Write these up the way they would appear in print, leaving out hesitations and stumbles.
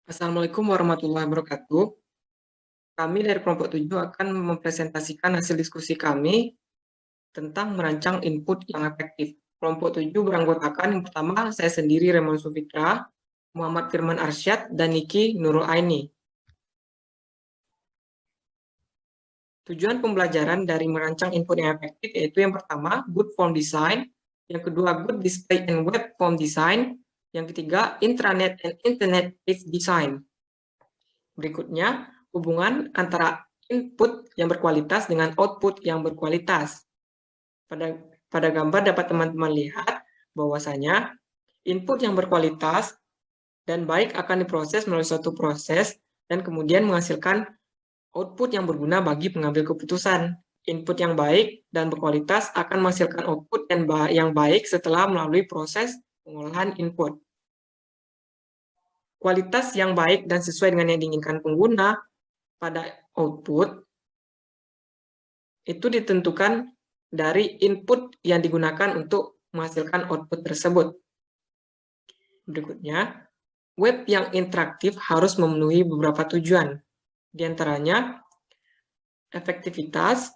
Assalamualaikum warahmatullahi wabarakatuh. Kami dari kelompok 7 akan mempresentasikan hasil diskusi kami tentang merancang input yang efektif. Kelompok 7 beranggotakan yang pertama saya sendiri Raymond Sufitra, Muhammad Firman Arsyad, dan Niki Nurul Aini. Tujuan pembelajaran dari merancang input yang efektif yaitu yang pertama, good form design, yang kedua, good display and web form design, yang ketiga, intranet and internet page design. Berikutnya, hubungan antara input yang berkualitas dengan output yang berkualitas. Pada gambar dapat teman-teman lihat bahwasanya input yang berkualitas dan baik akan diproses melalui suatu proses dan kemudian menghasilkan output yang berguna bagi pengambil keputusan. Input yang baik dan berkualitas akan menghasilkan output yang baik setelah melalui proses pengolahan input. Kualitas yang baik dan sesuai dengan yang diinginkan pengguna pada output itu ditentukan dari input yang digunakan untuk menghasilkan output tersebut. Berikutnya, web yang interaktif harus memenuhi beberapa tujuan. Di antaranya, efektivitas,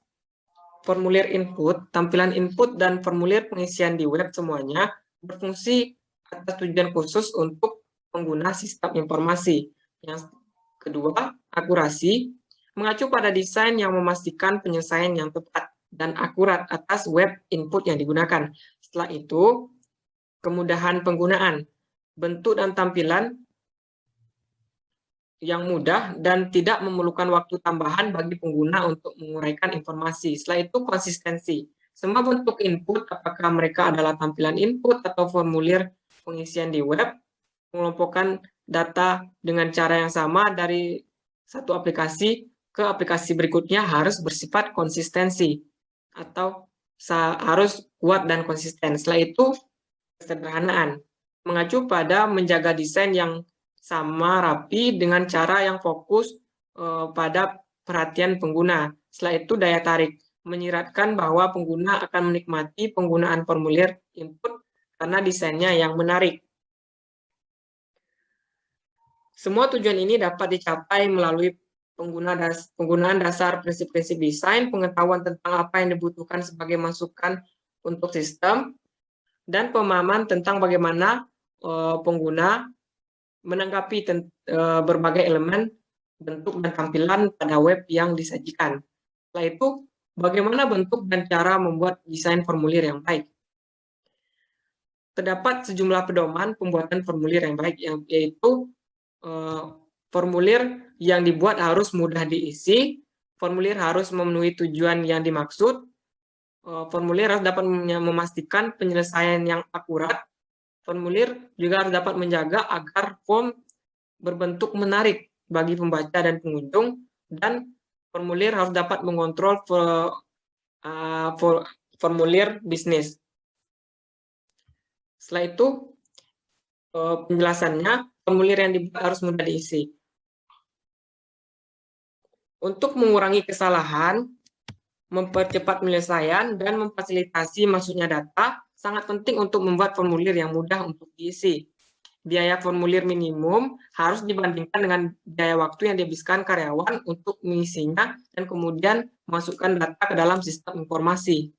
formulir input, tampilan input, dan formulir pengisian di web semuanya berfungsi atas tujuan khusus untuk pengguna sistem informasi. Yang kedua, akurasi, mengacu pada desain yang memastikan penyelesaian yang tepat dan akurat atas web input yang digunakan. Setelah itu, kemudahan penggunaan, bentuk dan tampilan yang mudah dan tidak memerlukan waktu tambahan bagi pengguna untuk menguraikan informasi. Setelah itu, konsistensi. Semua bentuk input, apakah mereka adalah tampilan input atau formulir pengisian di web, mengelompokkan data dengan cara yang sama dari satu aplikasi ke aplikasi berikutnya harus bersifat konsistensi atau harus kuat dan konsisten. Setelah itu, kesederhanaan, mengacu pada menjaga desain yang sama rapi dengan cara yang fokus pada perhatian pengguna. Setelah itu, daya tarik, menyiratkan bahwa pengguna akan menikmati penggunaan formulir input karena desainnya yang menarik. Semua tujuan ini dapat dicapai melalui penggunaan dasar prinsip-prinsip desain, pengetahuan tentang apa yang dibutuhkan sebagai masukan untuk sistem, dan pemahaman tentang bagaimana pengguna menanggapi berbagai elemen, bentuk, dan tampilan pada web yang disajikan. Setelah itu, bagaimana bentuk dan cara membuat desain formulir yang baik. Terdapat sejumlah pedoman pembuatan formulir yang baik, yaitu formulir yang dibuat harus mudah diisi, formulir harus memenuhi tujuan yang dimaksud, formulir harus dapat memastikan penyelesaian yang akurat, formulir juga harus dapat menjaga agar form berbentuk menarik bagi pembaca dan pengunjung, dan formulir harus dapat mengontrol formulir bisnis. Setelah itu, penjelasannya, formulir yang dibuat harus mudah diisi. Untuk mengurangi kesalahan, mempercepat penyelesaian, dan memfasilitasi masuknya data, sangat penting untuk membuat formulir yang mudah untuk diisi. Biaya formulir minimum harus dibandingkan dengan biaya waktu yang dihabiskan karyawan untuk mengisinya dan kemudian memasukkan data ke dalam sistem informasi.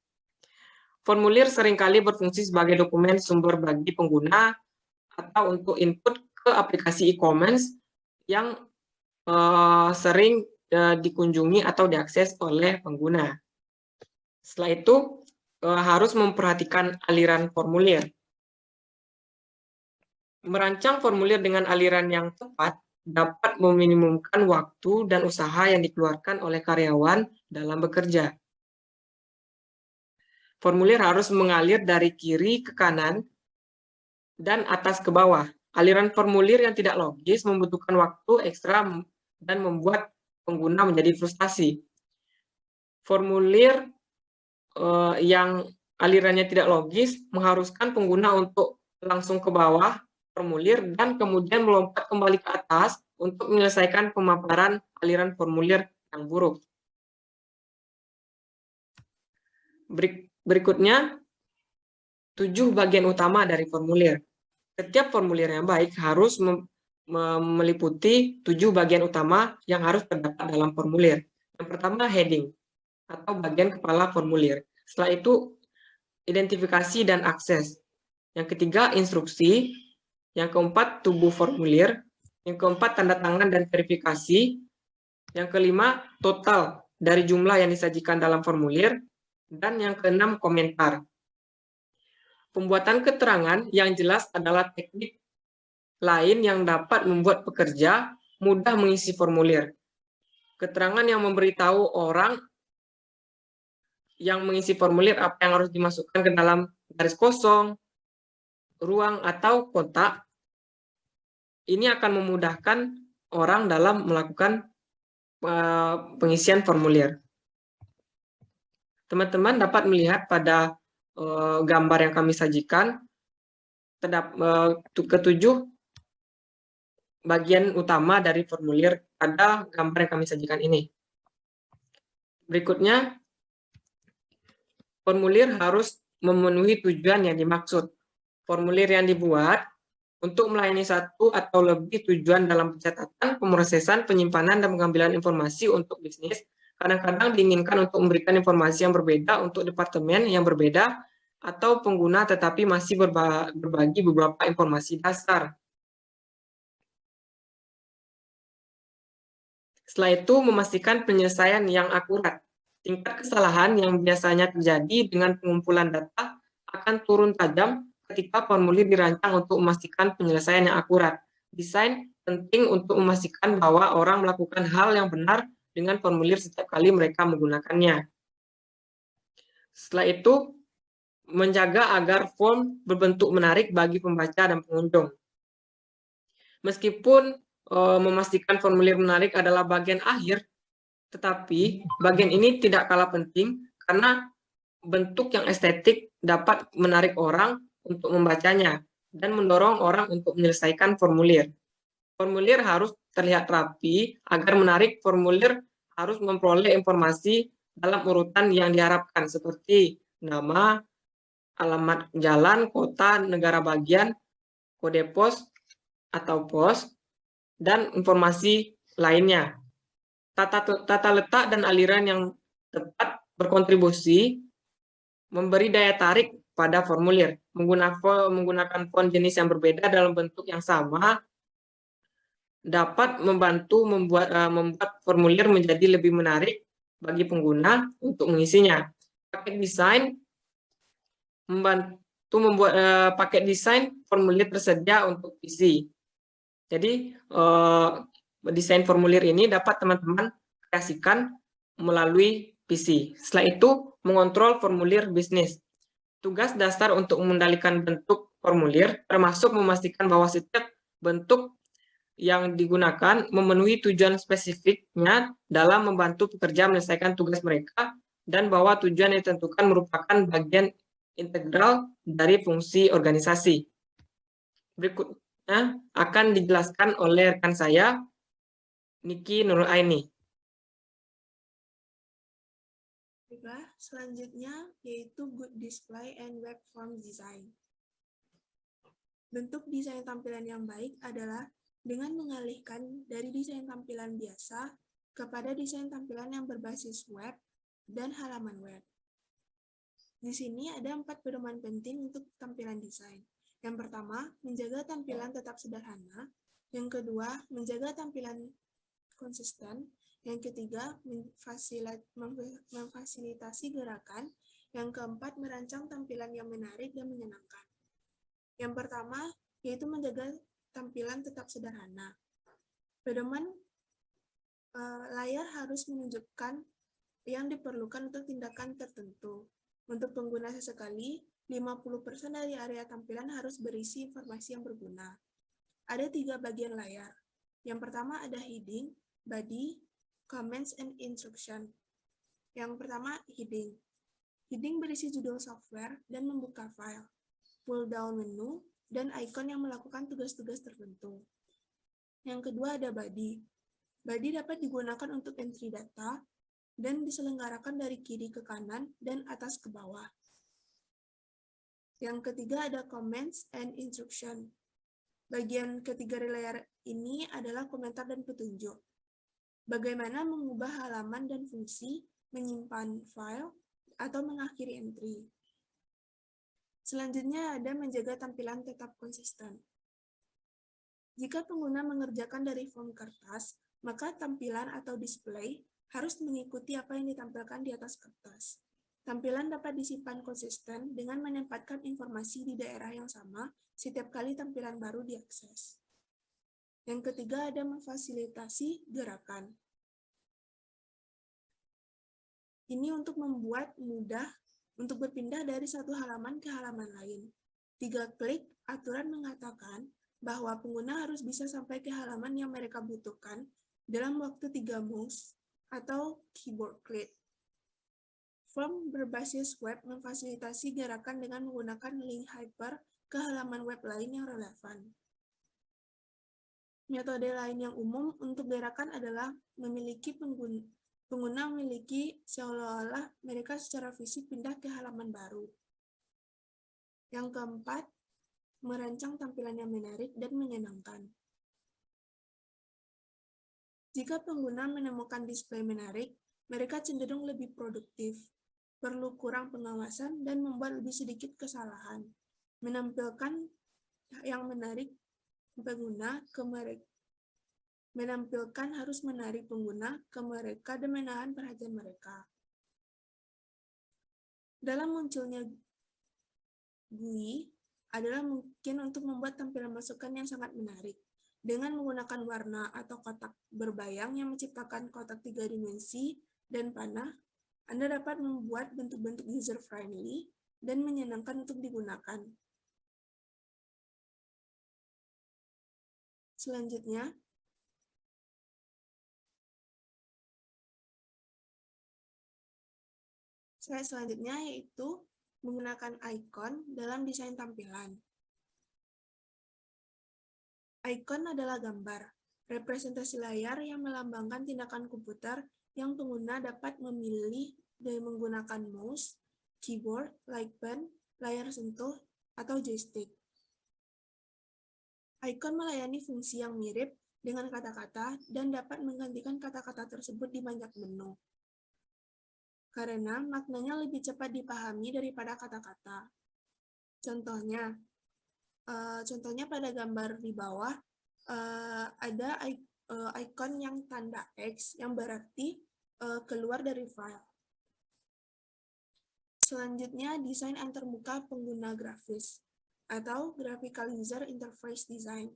Formulir seringkali berfungsi sebagai dokumen sumber bagi pengguna atau untuk input ke aplikasi e-commerce yang sering dikunjungi atau diakses oleh pengguna. Setelah itu, harus memperhatikan aliran formulir. Merancang formulir dengan aliran yang tepat dapat meminimumkan waktu dan usaha yang dikeluarkan oleh karyawan dalam bekerja. Formulir harus mengalir dari kiri ke kanan dan atas ke bawah. Aliran formulir yang tidak logis membutuhkan waktu ekstra dan membuat pengguna menjadi frustasi. Formulir yang alirannya tidak logis mengharuskan pengguna untuk langsung ke bawah formulir dan kemudian melompat kembali ke atas untuk menyelesaikan pemaparan aliran formulir yang buruk. Berikutnya, 7 bagian utama dari formulir. Setiap formulir yang baik harus meliputi 7 bagian utama yang harus terdapat dalam formulir. Yang pertama, heading atau bagian kepala formulir. Setelah itu, identifikasi dan akses. Yang ketiga, instruksi. Yang keempat, tubuh formulir. Yang keempat, tanda tangan dan verifikasi. Yang kelima, total dari jumlah yang disajikan dalam formulir. Dan yang keenam, komentar. Pembuatan keterangan yang jelas adalah teknik lain yang dapat membuat pekerja mudah mengisi formulir. Keterangan yang memberitahu orang yang mengisi formulir apa yang harus dimasukkan ke dalam garis kosong, ruang, atau kotak, ini akan memudahkan orang dalam melakukan pengisian formulir. Teman-teman dapat melihat pada gambar yang kami sajikan, ketujuh bagian utama dari formulir pada gambar yang kami sajikan ini. Berikutnya, formulir harus memenuhi tujuan yang dimaksud. Formulir yang dibuat untuk melayani satu atau lebih tujuan dalam pencatatan, pemrosesan, penyimpanan, dan pengambilan informasi untuk bisnis, kadang-kadang diinginkan untuk memberikan informasi yang berbeda untuk departemen yang berbeda atau pengguna, tetapi masih berbagi beberapa informasi dasar. Setelah itu, memastikan penyelesaian yang akurat. Tingkat kesalahan yang biasanya terjadi dengan pengumpulan data akan turun tajam ketika formulir dirancang untuk memastikan penyelesaian yang akurat. Desain penting untuk memastikan bahwa orang melakukan hal yang benar dengan formulir setiap kali mereka menggunakannya. Setelah itu, menjaga agar form berbentuk menarik bagi pembaca dan pengunjung. Meskipun memastikan formulir menarik adalah bagian akhir, tetapi bagian ini tidak kalah penting karena bentuk yang estetik dapat menarik orang untuk membacanya dan mendorong orang untuk menyelesaikan formulir. Formulir harus terlihat rapi. Agar menarik, formulir harus memperoleh informasi dalam urutan yang diharapkan, seperti nama, alamat jalan, kota, negara bagian, kode pos atau pos, dan informasi lainnya. Tata letak dan aliran yang tepat berkontribusi memberi daya tarik pada formulir. Menggunakan font jenis yang berbeda dalam bentuk yang sama dapat membantu membuat formulir menjadi lebih menarik bagi pengguna untuk mengisinya. Paket desain membantu membuat paket desain formulir tersedia untuk PC. Jadi desain formulir ini dapat teman-teman kreasikan melalui PC. Setelah itu, mengontrol formulir bisnis. Tugas dasar untuk mengendalikan bentuk formulir termasuk memastikan bahwa setiap bentuk yang digunakan memenuhi tujuan spesifiknya dalam membantu pekerja menyelesaikan tugas mereka dan bahwa tujuan yang ditentukan merupakan bagian integral dari fungsi organisasi. Berikutnya akan dijelaskan oleh rekan saya, Niki Nurul Aini. Selanjutnya yaitu good display and web form design. Bentuk desain tampilan yang baik adalah dengan mengalihkan dari desain tampilan biasa kepada desain tampilan yang berbasis web dan halaman web. Di sini ada 4 pedoman penting untuk tampilan desain. Yang pertama, menjaga tampilan tetap sederhana. Yang kedua, menjaga tampilan konsisten. Yang ketiga, memfasilitasi gerakan. Yang keempat, merancang tampilan yang menarik dan menyenangkan. Yang pertama, yaitu menjaga tampilan tetap sederhana. Pedoman layar harus menunjukkan yang diperlukan untuk tindakan tertentu. Untuk pengguna sesekali, 50% dari area tampilan harus berisi informasi yang berguna. Ada 3 bagian layar. Yang pertama ada heading, body, comments, and instruction. Yang pertama, heading. Heading berisi judul software dan membuka file, pull down menu, dan ikon yang melakukan tugas-tugas tertentu. Yang kedua ada body. Body dapat digunakan untuk entry data dan diselenggarakan dari kiri ke kanan dan atas ke bawah. Yang ketiga ada comments and instruction. Bagian ketiga dari layar ini adalah komentar dan petunjuk. Bagaimana mengubah halaman dan fungsi, menyimpan file, atau mengakhiri entry. Selanjutnya ada menjaga tampilan tetap konsisten. Jika pengguna mengerjakan dari form kertas, maka tampilan atau display harus mengikuti apa yang ditampilkan di atas kertas. Tampilan dapat disimpan konsisten dengan menempatkan informasi di daerah yang sama setiap kali tampilan baru diakses. Yang ketiga ada memfasilitasi gerakan. Ini untuk membuat mudah untuk berpindah dari satu halaman ke halaman lain. 3 klik, aturan mengatakan bahwa pengguna harus bisa sampai ke halaman yang mereka butuhkan dalam waktu 3 mouse atau keyboard click. Form berbasis web memfasilitasi gerakan dengan menggunakan link hyper ke halaman web lain yang relevan. Metode lain yang umum untuk gerakan adalah memiliki pengguna memiliki seolah-olah mereka secara fisik pindah ke halaman baru. Yang keempat, merancang tampilan yang menarik dan menyenangkan. Jika pengguna menemukan display menarik, mereka cenderung lebih produktif, perlu kurang pengawasan, dan membuat lebih sedikit kesalahan. Menampilkan yang menarik pengguna ke mereka. Menampilkan harus menarik pengguna ke mereka dan menahan perhatian mereka. Dalam munculnya GUI adalah mungkin untuk membuat tampilan masukan yang sangat menarik. Dengan menggunakan warna atau kotak berbayang yang menciptakan kotak 3 dimensi dan panah, Anda dapat membuat bentuk-bentuk user-friendly dan menyenangkan untuk digunakan. Selanjutnya, slide selanjutnya yaitu menggunakan icon dalam desain tampilan. Icon adalah gambar, representasi layar yang melambangkan tindakan komputer yang pengguna dapat memilih dengan menggunakan mouse, keyboard, like pen, layar sentuh, atau joystick. Icon melayani fungsi yang mirip dengan kata-kata dan dapat menggantikan kata-kata tersebut di banyak menu. Karena maknanya lebih cepat dipahami daripada kata-kata. Contohnya pada gambar di bawah, ada icon yang tanda X yang berarti keluar dari file. Selanjutnya, desain antarmuka pengguna grafis atau Graphical User Interface Design.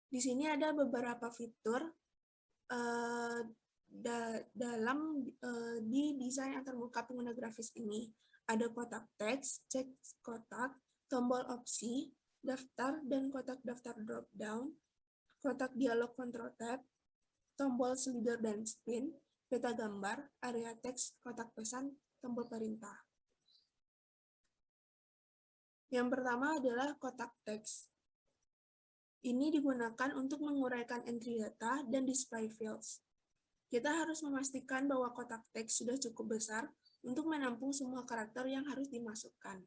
Di sini ada beberapa fitur di desain antarmuka pengguna grafis ini. Ada kotak teks, cek kotak, tombol opsi, daftar dan kotak daftar drop-down, kotak dialog control tab, tombol slider dan spin, peta gambar, area teks, kotak pesan, tombol perintah. Yang pertama adalah kotak teks. Ini digunakan untuk menguraikan entry data dan display fields. Kita harus memastikan bahwa kotak teks sudah cukup besar untuk menampung semua karakter yang harus dimasukkan.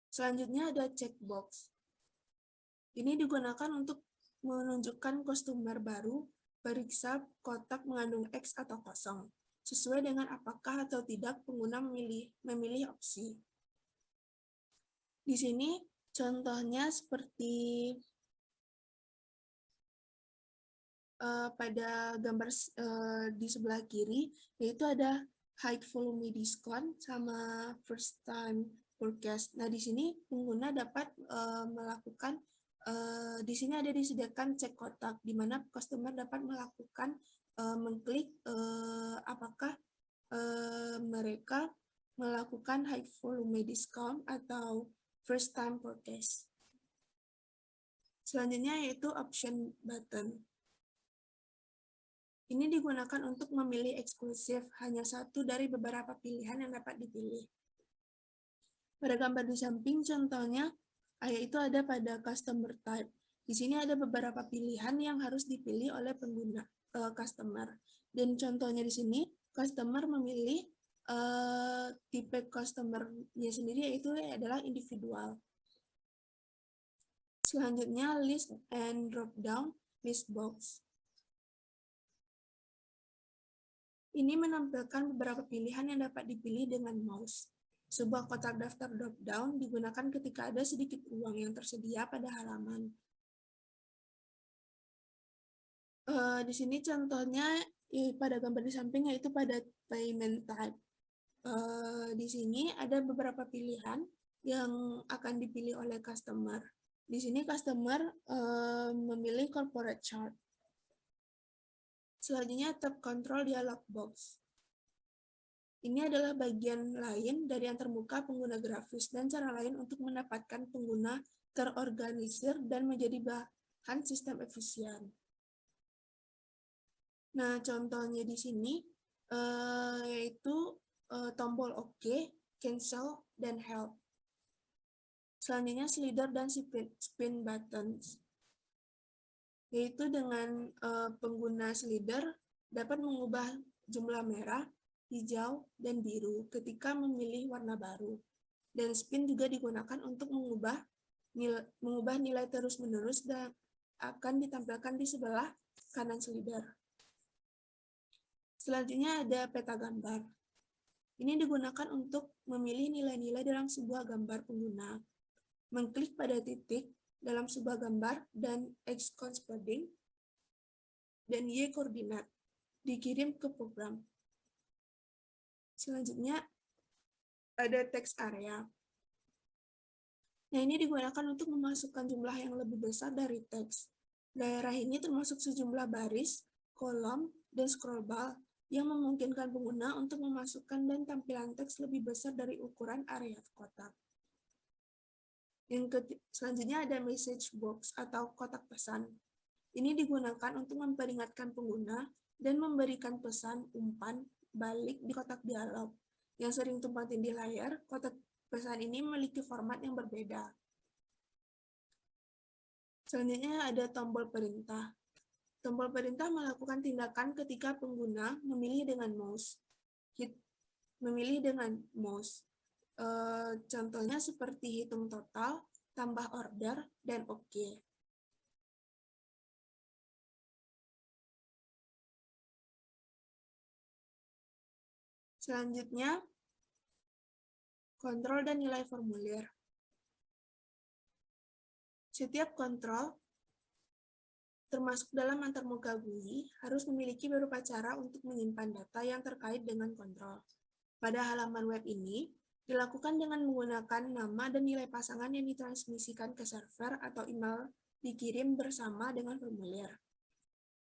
Selanjutnya ada checkbox. Ini digunakan untuk menunjukkan customer baru, periksa kotak mengandung X atau kosong, sesuai dengan apakah atau tidak pengguna memilih opsi. Di sini contohnya seperti pada gambar di sebelah kiri, yaitu ada high volume discount sama first time forecast. Nah, di sini pengguna dapat melakukan, di sini ada disediakan cek kotak, di mana customer dapat melakukan mengklik apakah mereka melakukan high volume discount atau first time forecast. Selanjutnya yaitu option button. Ini digunakan untuk memilih eksklusif, hanya satu dari beberapa pilihan yang dapat dipilih. Pada gambar di samping contohnya, yaitu ada pada customer type. Di sini ada beberapa pilihan yang harus dipilih oleh pengguna, customer. Dan contohnya di sini, customer memilih tipe customer-nya sendiri, yaitu adalah individual. Selanjutnya, list and drop-down list box. Ini menampilkan beberapa pilihan yang dapat dipilih dengan mouse. Sebuah kotak daftar drop-down digunakan ketika ada sedikit ruang yang tersedia pada halaman. Di sini contohnya pada gambar di samping, yaitu pada payment type. Di sini ada beberapa pilihan yang akan dipilih oleh customer. Di sini customer memilih corporate chart. Selanjutnya, tab control dialog box. Ini adalah bagian lain dari yang terbuka pengguna grafis dan cara lain untuk mendapatkan pengguna terorganisir dan menjadi bahan sistem efisien. Nah, contohnya di sini yaitu tombol OK, cancel, dan help. Selanjutnya, slider dan spin buttons. Yaitu dengan pengguna slider dapat mengubah jumlah merah, hijau, dan biru ketika memilih warna baru. Dan spin juga digunakan untuk mengubah nilai terus-menerus dan akan ditampilkan di sebelah kanan slider. Selanjutnya ada peta gambar. Ini digunakan untuk memilih nilai-nilai dalam sebuah gambar pengguna. Mengklik pada titik dalam sebuah gambar dan X corresponding dan Y koordinat dikirim ke program. Selanjutnya ada text area. Nah, ini digunakan untuk memasukkan jumlah yang lebih besar dari teks. Daerah ini termasuk sejumlah baris, kolom, dan scroll bar yang memungkinkan pengguna untuk memasukkan dan tampilan teks lebih besar dari ukuran area kotak. Selanjutnya ada message box atau kotak pesan. Ini digunakan untuk memperingatkan pengguna dan memberikan pesan umpan balik di kotak dialog. Yang sering tumpang tindih layar, kotak pesan ini memiliki format yang berbeda. Selanjutnya ada tombol perintah. Tombol perintah melakukan tindakan ketika pengguna memilih dengan mouse. Contohnya seperti hitung total, tambah order, dan OK. Selanjutnya, kontrol dan nilai formulir. Setiap kontrol, termasuk dalam antarmuka GUI, harus memiliki beberapa cara untuk menyimpan data yang terkait dengan kontrol. Pada halaman web ini, dilakukan dengan menggunakan nama dan nilai pasangan yang ditransmisikan ke server atau email dikirim bersama dengan formulir.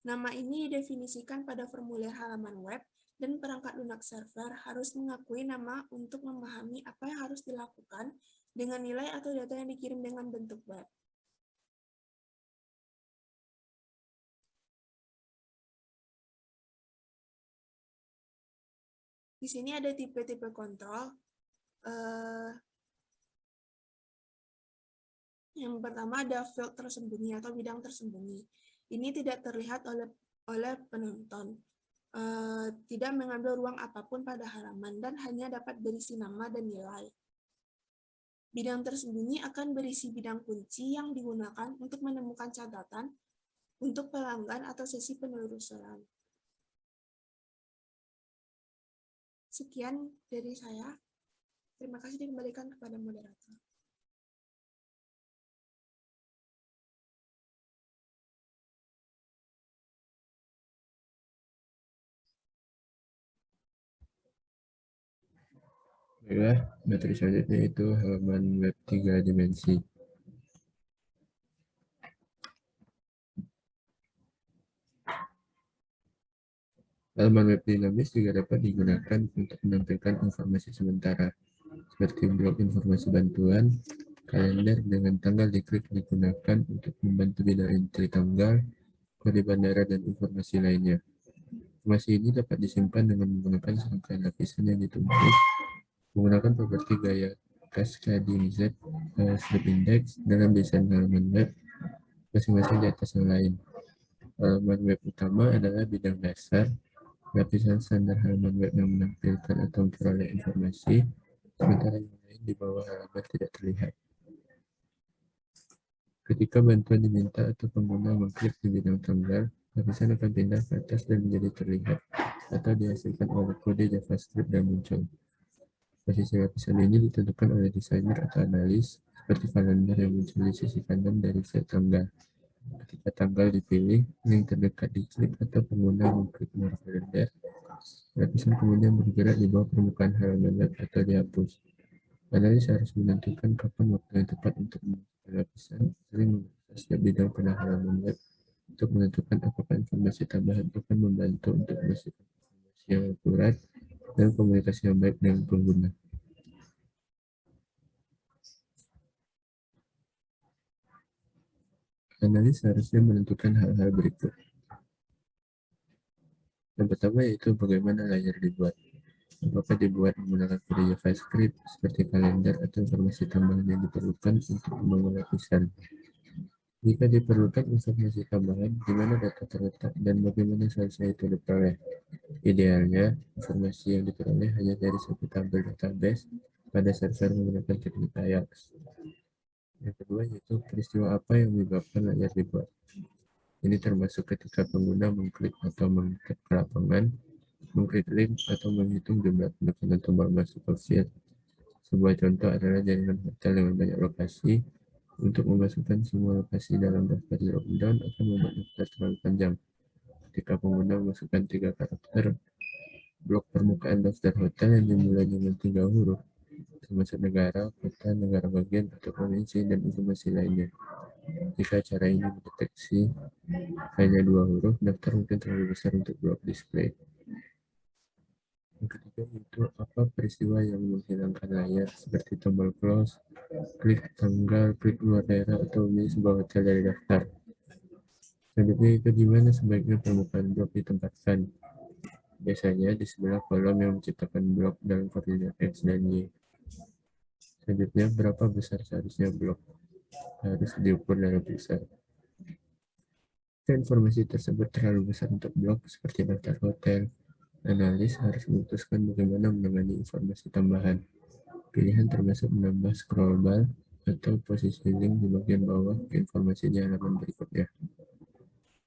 Nama ini didefinisikan pada formulir halaman web, dan perangkat lunak server harus mengakui nama untuk memahami apa yang harus dilakukan dengan nilai atau data yang dikirim dengan bentuk web. Di sini ada tipe-tipe kontrol. Yang pertama ada field tersembunyi atau bidang tersembunyi. Ini tidak terlihat oleh penonton. Tidak mengambil ruang apapun pada halaman dan hanya dapat berisi nama dan nilai. Bidang tersembunyi akan berisi bidang kunci yang digunakan untuk menemukan catatan untuk pelanggan atau sesi penelusuran. Sekian dari saya. Terima kasih dikembalikan kepada moderator. Baiklah, materi selanjutnya itu halaman web 3 dimensi. Halaman web dinamis juga dapat digunakan untuk menampilkan informasi sementara, seperti blok informasi bantuan, kalender dengan tanggal diklik digunakan untuk membantu bidang entry tanggal, kode bandara, dan informasi lainnya. Informasi ini dapat disimpan dengan menggunakan serangkaian lapisan yang ditumpuk, menggunakan properti gaya cascading Z strip index dalam desain halaman web masing-masing di atas yang lain. Halaman web utama adalah bidang dasar, lapisan standar halaman web yang menampilkan atau memperoleh informasi, sementara yang lain di bawah halaman tidak terlihat. Ketika bantuan diminta atau pengguna mengklik di bidang tanggal, lapisan akan pindah ke atas dan menjadi terlihat atau dihasilkan oleh kode JavaScript dan muncul. Posisi lapisan ini ditentukan oleh desainer atau analis, seperti kalender yang muncul di sisi kanan dari set tanggal. Ketika tanggal dipilih, link terdekat diklik atau pengguna mengklik more kalender, lapisan kemudian bergerak di bawah permukaan halaman web atau dihapus. Analis harus menentukan kapan waktu yang tepat untuk memasuki lapisan, sering mengakses setiap bidang pada halaman web untuk menentukan apakah informasi tambahan akan membantu untuk menghasilkan informasi yang akurat dan komunikasi yang baik dengan pengguna. Analis harusnya menentukan hal-hal berikut. Yang pertama yaitu bagaimana layar dibuat. Apakah dibuat menggunakan kode JavaScript seperti kalender atau informasi tambahan yang diperlukan untuk membangun lapisan. Jika diperlukan informasi tambahan, di mana data terletak dan bagaimana seharusnya itu diperoleh. Idealnya, informasi yang diperoleh hanya dari satu tabel database pada server menggunakan teknik Ajax. Yang kedua yaitu peristiwa apa yang menyebabkan layar dibuat. Ini termasuk ketika pengguna mengklik atau mengklik ke lapangan, mengklik link atau menghitung jumlah penekanan tombol masuk ke field. Sebuah contoh adalah jaringan hotel dengan banyak lokasi. Untuk memasukkan semua lokasi dalam daftar drop-down akan membuat daftar terlalu panjang. Ketika pengguna memasukkan 3 karakter, blok permukaan daftar hotel yang dimulai dengan 3 huruf, termasuk negara, kota, negara bagian, atau provinsi, dan informasi lainnya. Jika cara ini mendeteksi hanya 2 huruf, daftar mungkin terlalu besar untuk blok display. Yang ketiga itu apa peristiwa yang menghilangkan layar seperti tombol close, klik tanggal, klik luar daerah, atau memilih sebuah hotel dari daftar. Selanjutnya itu di mana sebaiknya permukaan blok ditempatkan. Biasanya di sebelah kolom yang menciptakan blok dalam koordinat X dan Y. Selanjutnya berapa besar seharusnya blok harus diukur dalam pixel. Jika informasi tersebut terlalu besar untuk blok seperti daftar hotel, analis harus memutuskan bagaimana menangani informasi tambahan. Pilihan termasuk menambah scroll bar atau posisi link di bagian bawah ke informasi di halaman berikutnya.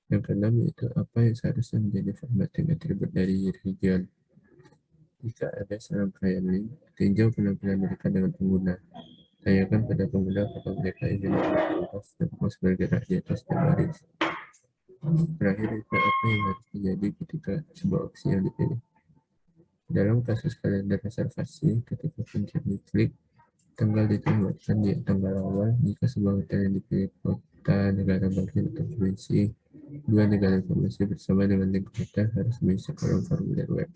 Yang keenam yaitu apa yang seharusnya menjadi formatting atribut dari region. Jika ada serangkaian link, tinjau penampilan mereka dengan pengguna. Tanyakan pada pengguna apakah mereka ingin mengubah dan mouse bergerak di atas setiap baris. Terakhir itu apa yang harus terjadi ketika sebuah opsi yang dipilih. Dalam kasus kalender reservasi, ketika pencet diklik, tanggal ditambahkan di tanggal awal jika sebuah hotel yang dipilih kota, negara bagian, atau provinsi. Dua negara informasi bersama dengan link hotel harus mengisi kolom formulir web.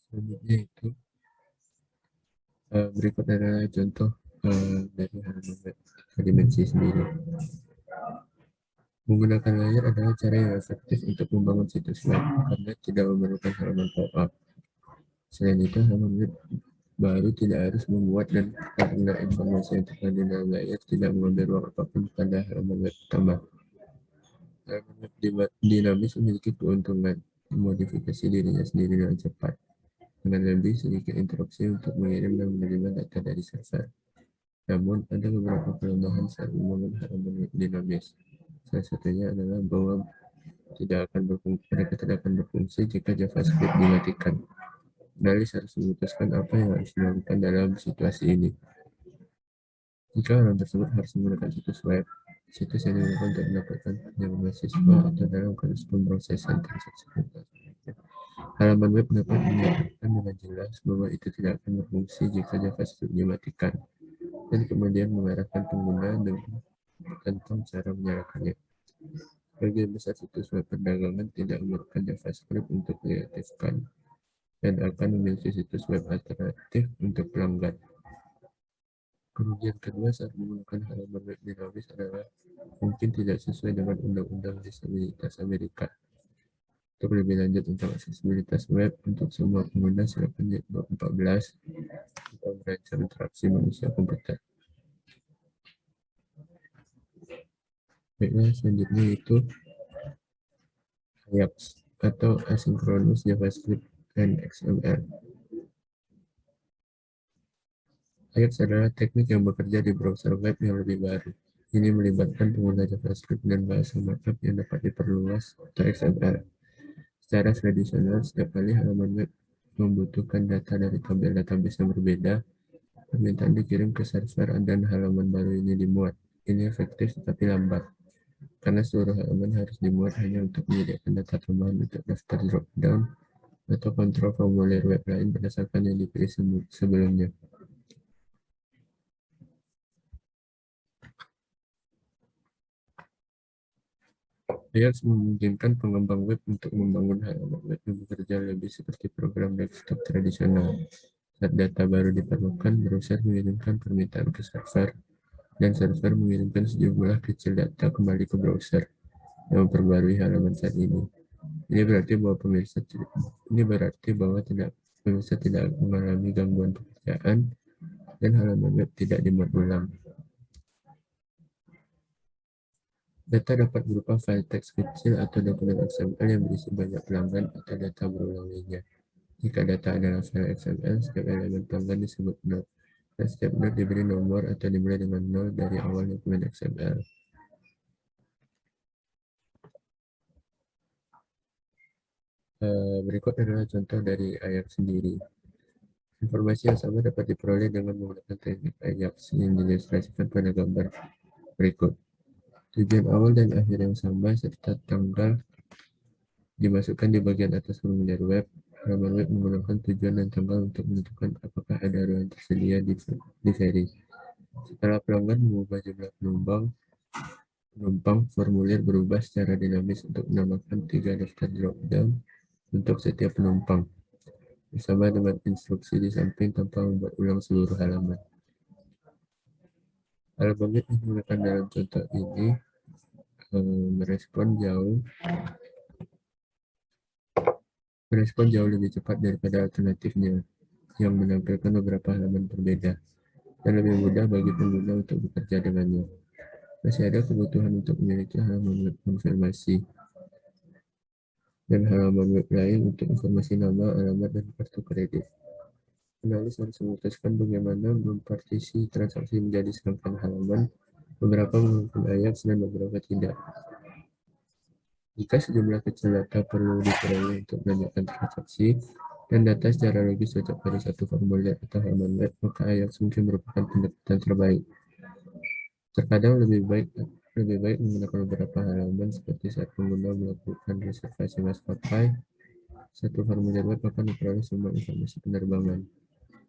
Selanjutnya itu berikut adalah contoh dari halaman web dimensi sendiri. Menggunakan layar adalah cara yang efektif untuk membangun situs web karena tidak memerlukan halaman pop-up. Selain itu, halaman web baru tidak harus membuat dan karena informasi yang terkandung dalam layar tidak mengambil ruang apapun pada halaman web utama. Halaman web dinamis memiliki keuntungan memodifikasi dirinya sendiri dengan cepat, dengan lebih sedikit interupsi untuk mengirim dan menerima data dari server. Namun, ada beberapa kelemahan saat membangun halaman web dinamis. Salah satunya adalah bahwa mereka tidak akan berfungsi jika JavaScript dimatikan. Analis harus memutuskan apa yang harus dilakukan dalam situasi ini. Jika orang tersebut harus menggunakan situs web, situs yang digunakan untuk mendapatkan pinjaman mahasiswa atau dalam kasus pemrosesan transaksi halaman web dapat menyatakan dengan jelas bahwa itu tidak akan berfungsi jika JavaScript dimatikan, dan kemudian mengarahkan pengguna tentang cara menyalakannya. Sebagian besar situs web perdagangan tidak memerlukan JavaScript untuk diaktifkan dan akan memiliki situs web alternatif untuk pelanggan. Kerugian kedua saat menggunakan halaman web dinamis adalah mungkin tidak sesuai dengan Undang-Undang Disabilitas Amerika. Untuk lebih lanjut tentang aksesibilitas web untuk semua pengguna, silakan lihat bab 14 tentang merancang interaksi manusia komputer. Baiklah, selanjutnya itu Ajax atau Asynchronous JavaScript and XML. Ajax adalah teknik yang bekerja di browser web yang lebih baru. Ini melibatkan pengguna JavaScript dan bahasa markup yang dapat diperluas atau XML. Secara tradisional, setiap kali halaman web membutuhkan data dari tabel database yang berbeda, permintaan dikirim ke server dan halaman baru ini dimuat. Ini efektif tetapi lambat, karena seluruh halaman harus dimuat hanya untuk menyediakan data tambahan untuk daftar drop-down atau kontrol formulir web lain berdasarkan yang dipilih sebelumnya. Ajax memungkinkan pengembang web untuk membangun halaman web yang bekerja lebih seperti program desktop tradisional. Saat data baru diperlukan, browser mengirimkan permintaan ke server, dan server mengirimkan sejumlah kecil data kembali ke browser yang memperbarui halaman saat ini. Ini berarti bahwa pemirsa tidak mengalami gangguan pekerjaan dan halaman web tidak dimuat ulang. Data dapat berupa file teks kecil atau dokumen XML yang berisi banyak pelanggan atau data berulang lainnya. Jika data adalah file XML, setiap elemen pelanggan disebut node, dan setiap node diberi nomor atau dimulai dengan 0 dari awal dokumen XML. Berikut adalah contoh dari Ajax sendiri. Informasi yang sama dapat diperoleh dengan menggunakan teknik Ajax yang diilustrasikan pada gambar berikut. Tujuan awal dan akhir yang sama serta tanggal dimasukkan di bagian atas formulir web. Halaman web menggunakan tujuan dan tanggal untuk menentukan apakah ada ruang tersedia di ferry. Setelah pelanggan mengubah jumlah penumpang, formulir berubah secara dinamis untuk menambahkan 3 daftar drop-down untuk setiap penumpang, bersama dengan instruksi di samping tanpa membuat ulang seluruh halaman. Halaman web yang digunakan dalam contoh ini merespon jauh lebih cepat daripada alternatifnya, yang menampilkan beberapa halaman berbeda, dan lebih mudah bagi pengguna untuk bekerja dengannya. Masih ada kebutuhan untuk memiliki halaman web konfirmasi dan halaman web lain untuk informasi nama, alamat, dan kartu kredit. Analis harus memutuskan bagaimana mempartisi transaksi menjadi serangkaian halaman, beberapa menggunakan Ajax dan beberapa tidak. Jika sejumlah kecil data perlu diperoleh untuk menanyakan transaksi, dan data secara logis cocok dari satu formulir atau halaman web, maka Ajax mungkin merupakan pendekatan terbaik. Terkadang lebih baik menggunakan beberapa halaman, seperti saat pengguna melakukan reservasi maskapai. Satu formulir web akan memperoleh semua informasi penerbangan,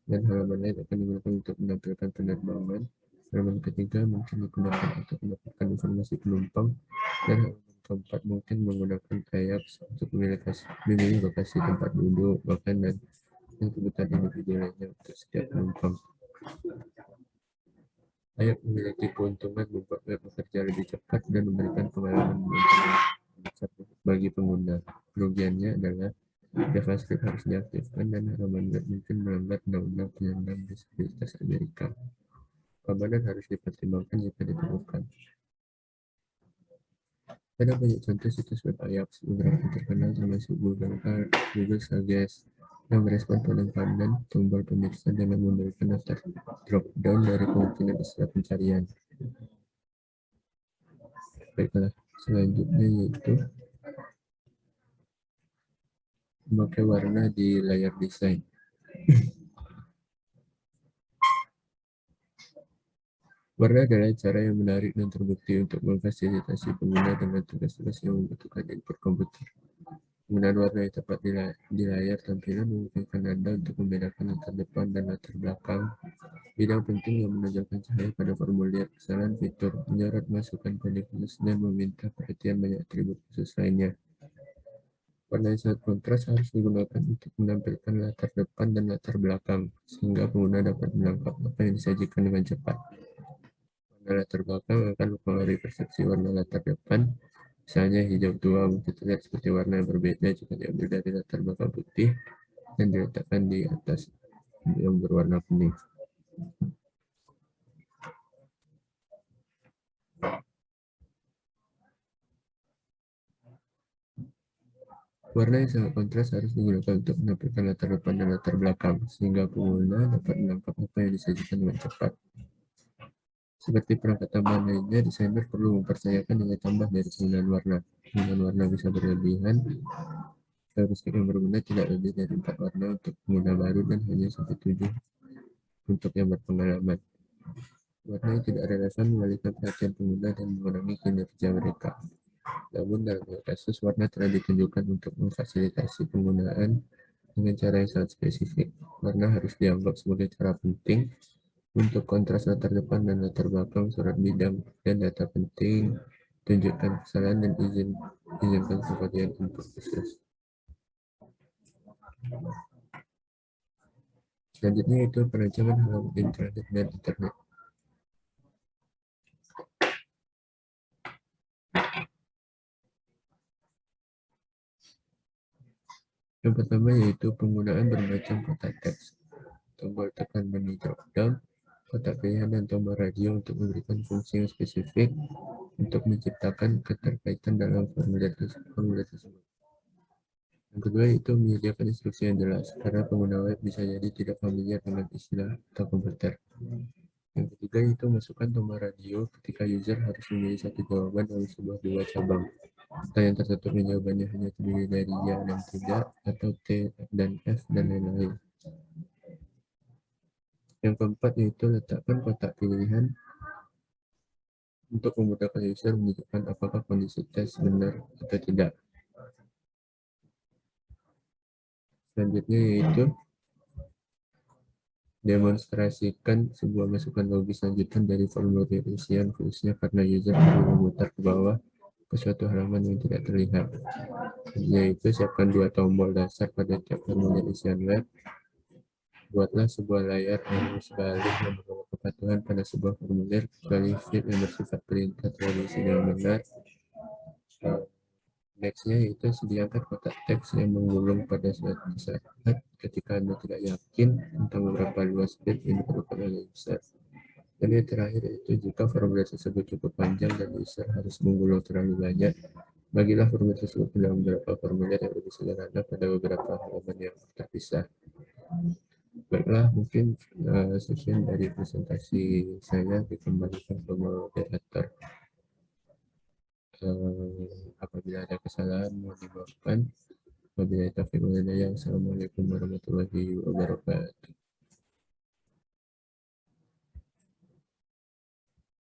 dan halaman lain akan digunakan untuk menampilkan penerbangan. Halaman ketiga mungkin digunakan untuk mendapatkan informasi penumpang, dan halaman keempat mungkin menggunakan Ajax untuk memilih lokasi tempat duduk, makan, dan kebutuhan individu lainnya untuk setiap penumpang. Ajax memiliki keuntungan membuat web bekerja lebih cepat dan memberikan pengalaman bagi pengguna. Kerugiannya adalah JavaScript harus diaktifkan dan halaman web mungkin melanggar undang-undang penyandang disabilitas Amerika. Keamanan harus dipertimbangkan jika diperlukan. Ada banyak contoh situs web Ajax, beberapa terkenal termasuk Google Suggest, yang merespon penekanan tombol pemirsa dengan memberikan daftar drop-down dari kemungkinan istilah pencarian. Baiklah, selanjutnya yaitu memakai warna di layar desain. Warna adalah cara yang menarik dan terbukti untuk memfasilitasi pengguna dengan tugas-tugas yang membutuhkan input komputer. Penggunaan warna yang tepat di layar tampilan memungkinkan Anda untuk membedakan latar depan dan latar belakang, bidang penting yang menonjolkan cahaya pada formulir, kesalahan fitur, menyorot masukan kode khusus, dan meminta perhatian banyak atribut khusus lainnya. Warna yang sangat kontras harus digunakan untuk menampilkan latar depan dan latar belakang, sehingga pengguna dapat menangkap apa yang disajikan dengan cepat. Warna latar belakang akan mempengaruhi persepsi warna latar depan. Misalnya hijau tua mungkin terlihat seperti warna yang berbeda jika diambil dari latar belakang putih dan diletakkan di atas yang berwarna kuning. Warna yang sangat kontras harus digunakan untuk menampilkan latar depan dan latar belakang, sehingga pengguna dapat menangkap apa yang disajikan dengan cepat. Seperti perangkat tambahan lainnya, desainer perlu mempercayakan nilai tambah dari penggunaan warna. Penggunaan warna bisa berlebihan, heuristik yang berguna tidak lebih dari 4 warna untuk pengguna baru dan hanya sampai 7 untuk yang berpengalaman. Warna yang tidak relevan mengalihkan perhatian pengguna dan mengurangi kinerja mereka. Namun dalam banyak kasus, warna telah ditunjukkan untuk memfasilitasi penggunaan dengan cara yang sangat spesifik. Warna harus dianggap sebagai cara penting untuk kontras latar depan dan latar belakang surat bidang dan data penting, tunjukkan kesalahan dan izinkan pembagian input khusus. Selanjutnya itu perancangan halaman intranet dan internet. Yang pertama yaitu penggunaan bermacam kotak teks, tombol tekan menu drop-down, kotak pilihan dan tombol radio untuk memberikan fungsi yang spesifik untuk menciptakan keterkaitan dalam formulir tersebut. Yang kedua itu menyediakan instruksi yang jelas, karena pengguna web bisa jadi tidak familiar dengan istilah atau komputer. Yang ketiga itu masukkan tombol radio ketika user harus memilih satu jawaban dalam sebuah dua cabang. Pertanyaan tertutup jawabannya hanya terdiri dari ya dan tidak, atau T dan F, dan lain-lain. Yang keempat yaitu letakkan kotak pilihan untuk memudahkan user menunjukkan apakah kondisi tes benar atau tidak. Selanjutnya yaitu demonstrasikan sebuah masukan logis lanjutan dari formulir isian, khususnya karena user perlu memutar ke bawah ke suatu halaman yang tidak terlihat. Yaitu siapkan dua tombol dasar pada tiap formulir isian web. Buatlah sebuah layar arus balik yang membawa kepatuhan pada sebuah formulir, kecuali field yang bersifat perintah telah diisi dengan benar. Nextnya yaitu sediakan kotak teks yang menggulung pada suatu saat ketika Anda tidak yakin tentang beberapa luas field yang diperlukan oleh user. Dan yang terakhir yaitu jika formulir tersebut cukup panjang dan user harus menggulung terlalu banyak, bagilah formulir tersebut ke dalam beberapa formulir yang lebih sederhana pada beberapa halaman yang terpisah. Baiklah, mungkin sekian dari presentasi saya, dikembalikan ke moderator. Apabila ada kesalahan mohon dimaafkan. Wabillahi taufiq wal hidayah. Assalamualaikum warahmatullahi wabarakatuh.